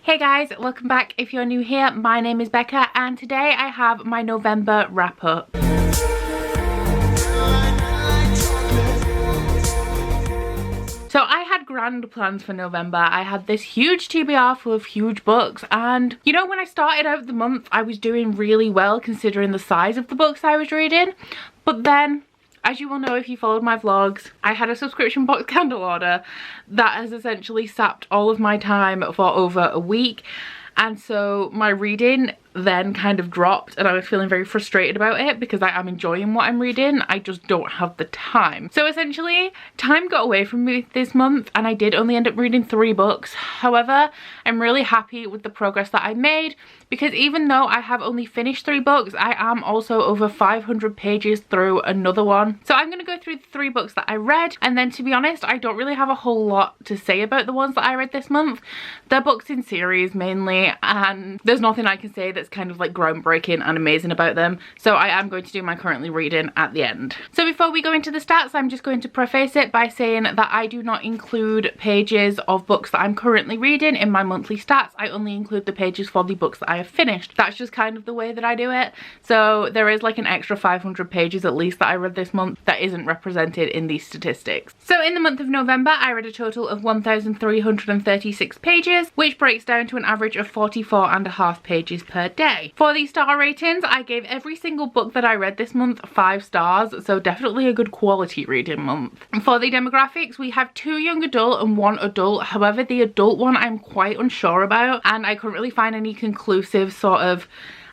Hey guys, welcome back. If you're new here, my name is Becca and today I have my November wrap up. So I had grand plans for November. I had this huge TBR full of huge books, and you know, when I started out the month I was doing really well considering the size of the books I was reading, but then, as you will know if you followed my vlogs, I had a subscription box candle order that has essentially sapped all of my time for over a week, and so my reading then kind of dropped and I was feeling very frustrated about it because I am enjoying what I'm reading, I just don't have the time. So essentially time got away from me this month and I did only end up reading 3 books. However, I'm really happy with the progress that I made because even though I have only finished 3 books, I am also over 500 pages through another one. So I'm going to go through the 3 books that I read, and then to be honest I don't really have a whole lot to say about the ones that I read this month. They're books in series mainly and there's nothing I can say that's kind of like groundbreaking and amazing about them, so I am going to do my currently reading at the end. So before we go into the stats, I'm just going to preface it by saying that I do not include pages of books that I'm currently reading in my monthly stats. I only include the pages for the books that I have finished. That's just kind of the way that I do it. So there is like an extra 500 pages at least that I read this month that isn't represented in these statistics. So in the month of November I read a total of 1,336 pages, which breaks down to an average of 44.5 pages per day. For the star ratings, I gave every single book that I read this month 5 stars, so definitely a good quality reading month. For the demographics, we have 2 young adult and 1 adult. However, the adult one I'm quite unsure about and I couldn't really find any conclusive sort of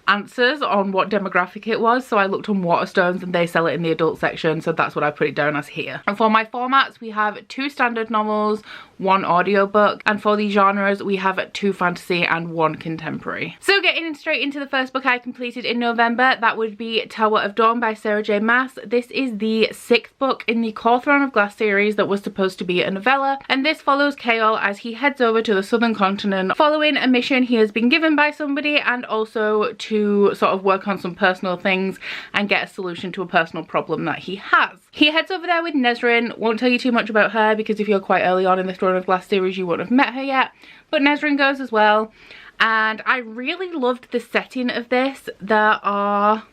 answers on what demographic it was, so I looked on Waterstones and they sell it in the adult section, so that's what I put it down as here. And for my formats, we have 2 standard novels, 1 audiobook, and for the genres we have 2 fantasy and 1 contemporary. So getting straight into the first book I completed in November, that would be Tower of Dawn by Sarah J Maas. This is the 6th book in the core Throne of Glass series that was supposed to be a novella, and this follows Chaol as he heads over to the southern continent following a mission he has been given by somebody, and also to sort of work on some personal things and get a solution to a personal problem that he has. He heads over there with Nesrin. Won't tell you too much about her because if you're quite early on in the Throne of Glass series you won't have met her yet, but Nesrin goes as well, and I really loved the setting of this. There are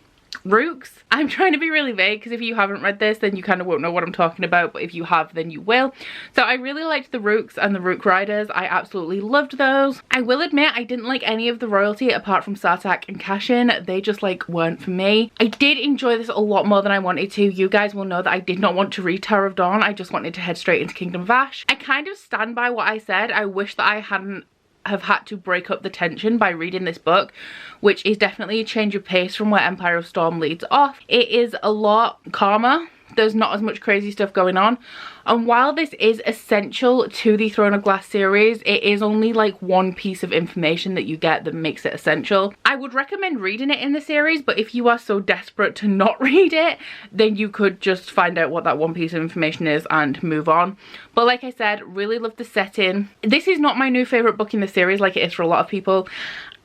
rooks. I'm trying to be really vague because if you haven't read this then you kind of won't know what I'm talking about, but if you have then you will. So I really liked the rooks and the rook riders. I absolutely loved those. I will admit I didn't like any of the royalty apart from Sartak and Cashin. They just like weren't for me. I did enjoy this a lot more than I wanted to. You guys will know that I did not want to read Tower of Dawn. I just wanted to head straight into Kingdom of Ash. I kind of stand by what I said. I wish that I hadn't have had to break up the tension by reading this book, which is definitely a change of pace from where Empire of Storm leads off. It is a lot calmer. There's not as much crazy stuff going on, and while this is essential to the Throne of Glass series, it is only like one piece of information that you get that makes it essential. I would recommend reading it in the series, but if you are so desperate to not read it, then you could just find out what that one piece of information is and move on. But like I said, really love the setting. This is not my new favourite book in the series like it is for a lot of people.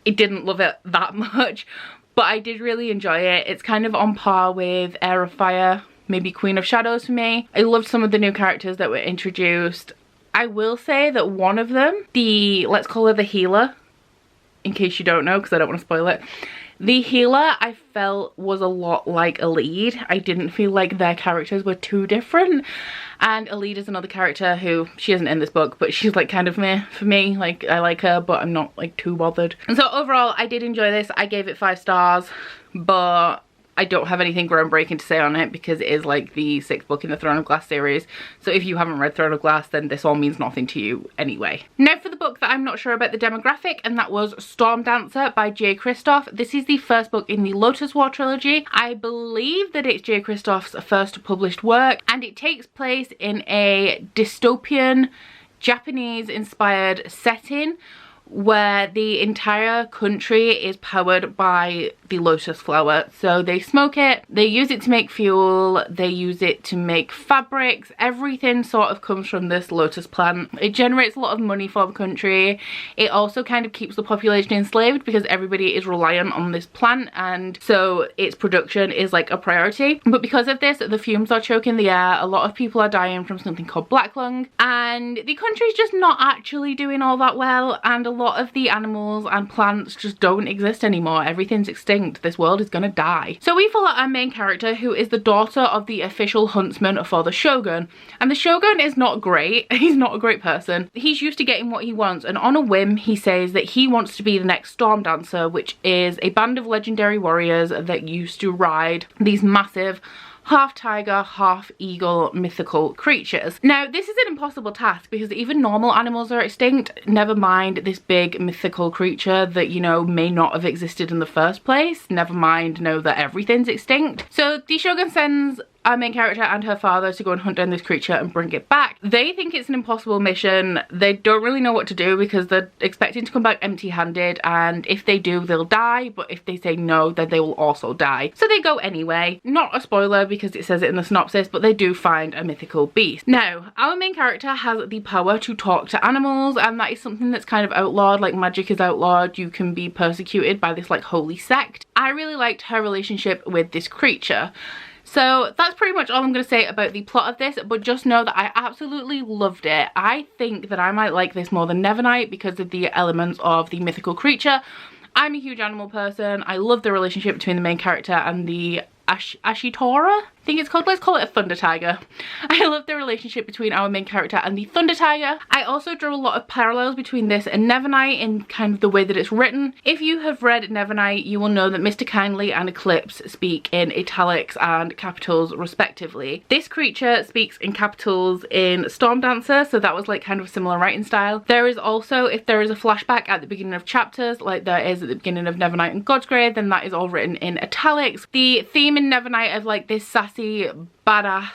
I didn't love it that much, but I did really enjoy it. It's kind of on par with Heir of Fire, maybe Queen of Shadows for me. I loved some of the new characters that were introduced. I will say that one of them, let's call her the healer, in case you don't know because I don't want to spoil it. The healer I felt was a lot like Elide. I didn't feel like their characters were too different. And Elide is another character who, she isn't in this book, but she's like kind of meh for me. Like I like her, but I'm not like too bothered. And so overall I did enjoy this. I gave it 5 stars, but I don't have anything groundbreaking to say on it because it is like the 6th book in the Throne of Glass series. So if you haven't read Throne of Glass, then this all means nothing to you anyway. Now for the book that I'm not sure about the demographic, and that was Stormdancer by J. Kristoff. This is the first book in the Lotus War trilogy. I believe that it's J. Kristoff's first published work, and it takes place in a dystopian Japanese inspired setting where the entire country is powered by the lotus flower. So they smoke it, they use it to make fuel, they use it to make fabrics, everything sort of comes from this lotus plant. It generates a lot of money for the country. It also kind of keeps the population enslaved because everybody is reliant on this plant, and so its production is like a priority. But because of this, the fumes are choking the air, a lot of people are dying from something called black lung, and the country's just not actually doing all that well, and a lot of the animals and plants just don't exist anymore. Everything's extinct. This world is gonna die. So we follow our main character, who is the daughter of the official huntsman for the Shogun. And the Shogun is not great. He's not a great person. He's used to getting what he wants, and on a whim he says that he wants to be the next Stormdancer, which is a band of legendary warriors that used to ride these massive half tiger, half eagle mythical creatures. Now, this is an impossible task because even normal animals are extinct, never mind this big mythical creature that, you know, may not have existed in the first place, never mind know that everything's extinct. So the Shogun sends our main character and her father to go and hunt down this creature and bring it back. They think it's an impossible mission. They don't really know what to do because they're expecting to come back empty-handed, and if they do, they'll die, but if they say no, then they will also die. So they go anyway. Not a spoiler because it says it in the synopsis, but they do find a mythical beast. Now, our main character has the power to talk to animals, and that is something that's kind of outlawed. Like, magic is outlawed. You can be persecuted by this like holy sect. I really liked her relationship with this creature. So that's pretty much all I'm going to say about the plot of this, but just know that I absolutely loved it. I think that I might like this more than Nevernight because of the elements of the mythical creature. I'm a huge animal person. I love the relationship between the main character and the Ashitora, I think it's called. Let's call it a thunder tiger. I love the relationship between our main character and the thunder tiger. I also drew a lot of parallels between this and Nevernight in kind of the way that it's written. If you have read Nevernight, you will know that Mr. Kindly and Eclipse speak in italics and capitals respectively. This creature speaks in capitals in Stormdancer, so that was like kind of similar writing style. There is also, if there is a flashback at the beginning of chapters, like there is at the beginning of Nevernight and Godsgrave, then that is all written in italics. The theme in Nevernight of like this sassy, badass,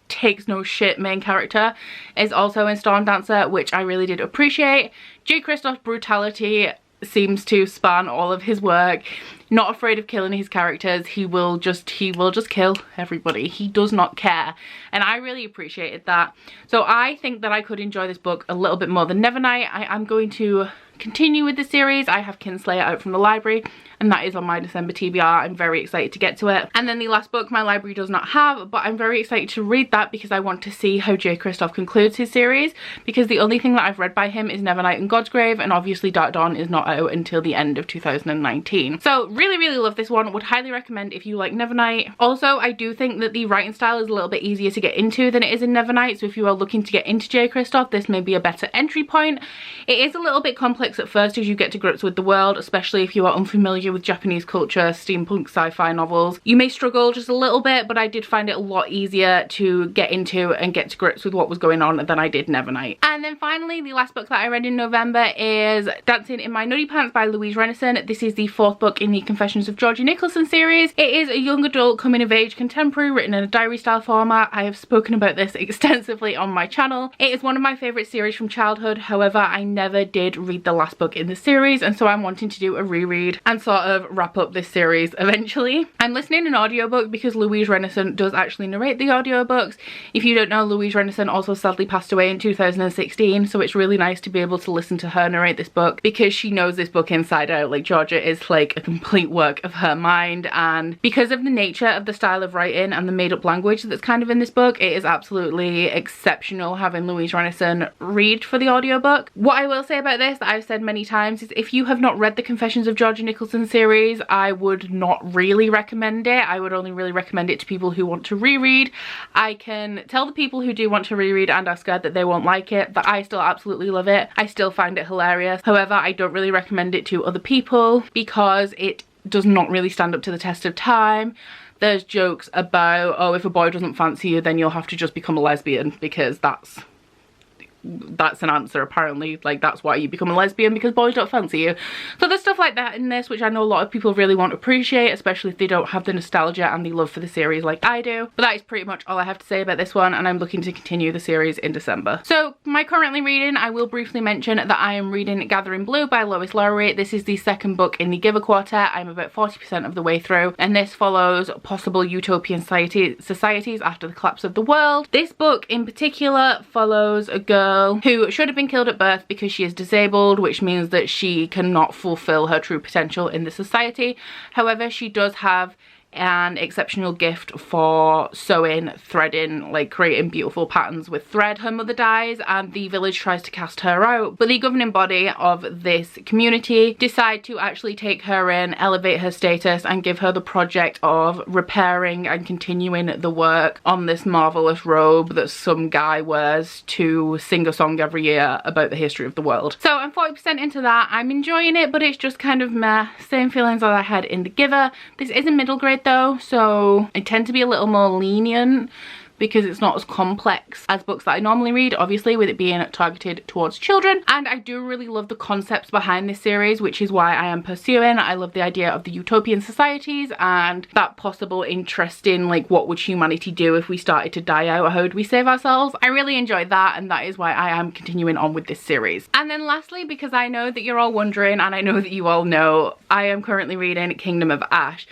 takes no shit main character is also in Stormdancer, which I really did appreciate. J. Kristoff's brutality seems to span all of his work. Not afraid of killing his characters. He will just kill everybody. He does not care, and I really appreciated that. So I think that I could enjoy this book a little bit more than Nevernight. I am going to continue with the series. I have Kinslayer out from the library, and that is on my December TBR. I'm very excited to get to it. And then the last book my library does not have, but I'm very excited to read that because I want to see how J. Kristoff concludes his series, because the only thing that I've read by him is Nevernight and Godsgrave, and obviously Dark Dawn is not out until the end of 2019. So really love this one. Would highly recommend if you like Nevernight. Also, I do think that the writing style is a little bit easier to get into than it is in Nevernight, so if you are looking to get into J. Kristoff, this may be a better entry point. It is a little bit complex at first as you get to grips with the world, especially if you are unfamiliar with Japanese culture, steampunk sci-fi novels. You may struggle just a little bit, but I did find it a lot easier to get into and get to grips with what was going on than I did Nevernight. And then finally, the last book that I read in November is Dancing in My Nutty Pants by Louise Renison. This is the fourth book in the Confessions of Georgie Nicholson series. It is a young adult coming of age contemporary written in a diary style format. I have spoken about this extensively on my channel. It is one of my favourite series from childhood. However, I never did read the last book in the series, and so I'm wanting to do a reread and sort of wrap up this series eventually. I'm listening an audiobook because Louise Renison does actually narrate the audiobooks. If you don't know, Louise Renison also sadly passed away in 2016, so it's really nice to be able to listen to her narrate this book because she knows this book inside out. Like, Georgia is like a complete work of her mind, and because of the nature of the style of writing and the made-up language that's kind of in this book, it is absolutely exceptional having Louise Renison read for the audiobook. What I will say about this, that I've said many times, is if you have not read the Confessions of Georgie Nicholson series, I would not really recommend it. I would only really recommend it to people who want to reread. I can tell the people who do want to reread and are scared that they won't like it, but I still absolutely love it. I still find it hilarious. However, I don't really recommend it to other people because it does not really stand up to the test of time. There's jokes about, oh, if a boy doesn't fancy you, then you'll have to just become a lesbian, because that's an answer apparently. Like, that's why you become a lesbian, because boys don't fancy you. So there's stuff like that in this, which I know a lot of people really want to appreciate, especially if they don't have the nostalgia and the love for the series like I do. But that is pretty much all I have to say about this one, and I'm looking to continue the series in December. So my currently reading, I will briefly mention that I am reading Gathering Blue by Lois Lowry. This is the second book in the Giver Quartet. I'm about 40% of the way through, and this follows possible utopian societies after the collapse of the world. This book in particular follows a girl who should have been killed at birth because she is disabled, which means that she cannot fulfill her true potential in the society. However, she does have an exceptional gift for sewing, threading, like creating beautiful patterns with thread. Her mother dies and the village tries to cast her out, but the governing body of this community decide to actually take her in, elevate her status, and give her the project of repairing and continuing the work on this marvelous robe that some guy wears to sing a song every year about the history of the world. So I'm 40% into that. I'm enjoying it, but it's just kind of meh. Same feelings as I had in The Giver. This is a middle grade though, so I tend to be a little more lenient because it's not as complex as books that I normally read, obviously with it being targeted towards children. And I do really love the concepts behind this series, which is why I am pursuing. I love the idea of the utopian societies and that possible interest in like what would humanity do if we started to die out, how would we save ourselves. I really enjoyed that, and that is why I am continuing on with this series. And then lastly, because I know that you're all wondering and I know that you all know, I am currently reading Kingdom of Ash.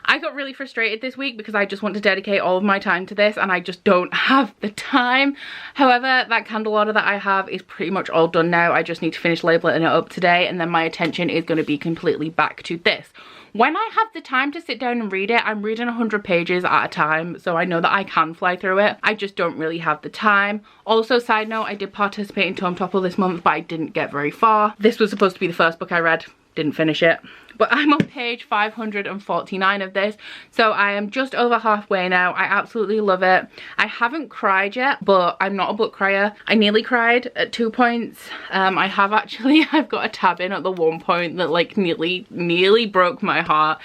I got really frustrated this week because I just want to dedicate all of my time to this and I just don't have the time. However, that candle order that I have is pretty much all done now. I just need to finish labeling it up today, and then my attention is going to be completely back to this. When I have the time to sit down and read it, I'm reading 100 pages at a time, so I know that I can fly through it. I just don't really have the time. Also, side note, I did participate in Tome Topple this month, but I didn't get very far. This was supposed to be the first book I read. Didn't finish it. But I'm on page 549 of this, so I am just over halfway now. I absolutely love it. I haven't cried yet, but I'm not a book crier. I nearly cried at 2 points. I've got a tab in at the one point that like nearly broke my heart.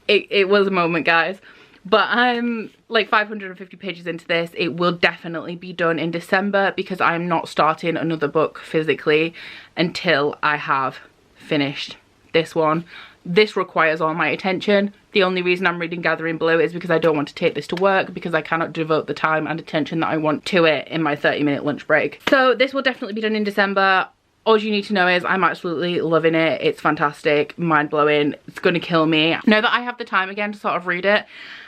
It was a moment, guys. But I'm like 550 pages into this. It will definitely be done in December because I'm not starting another book physically until I have finished this one. This requires all my attention. The only reason I'm reading Gathering Blue is because I don't want to take this to work because I cannot devote the time and attention that I want to it in my 30-minute lunch break. So this will definitely be done in December. All you need to know is I'm absolutely loving it. It's fantastic, mind-blowing. It's gonna kill me. Now that I have the time again to sort of read it,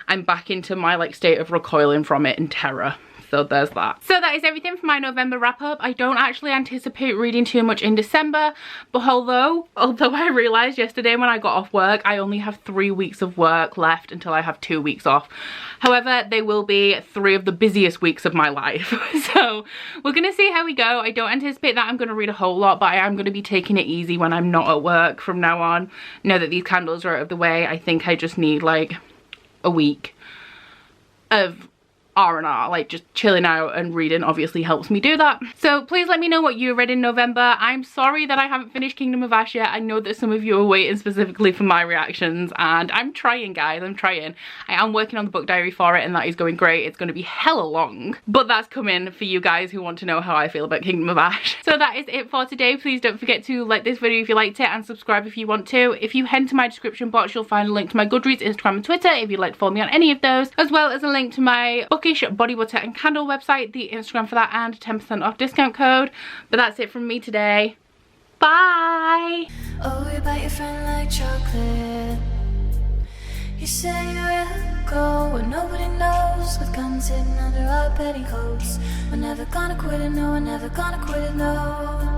I'm back into my like state of recoiling from it in terror. So there's that. So that is everything for my November wrap up. I don't actually anticipate reading too much in December, but although I realized yesterday when I got off work, I only have 3 weeks of work left until I have 2 weeks off. However, they will be 3 of the busiest weeks of my life. So we're gonna see how we go. I don't anticipate that I'm gonna read a whole lot, but I am gonna be taking it easy when I'm not at work from now on. Now that these candles are out of the way, I think I just need like a week of R&R, like just chilling out, and reading obviously helps me do that. So please let me know what you read in November. I'm sorry that I haven't finished Kingdom of Ash yet. I know that some of you are waiting specifically for my reactions, and I'm trying, guys. I'm trying. I am working on the book diary for it, and that is going great. It's going to be hella long, but that's coming for you guys who want to know how I feel about Kingdom of Ash. So that is it for today. Please don't forget to like this video if you liked it, and subscribe if you want to. If you head to my description box, you'll find a link to my Goodreads, Instagram and Twitter if you'd like to follow me on any of those, as well as a link to my Bookish body butter and candle website, the Instagram for that, and 10% off discount code. But that's it from me today. Bye! Oh, you bite your friend like chocolate. You say you will go where nobody knows, with guns hidden under our petticoats. We're never gonna quit it, no, we're never gonna quit it, no.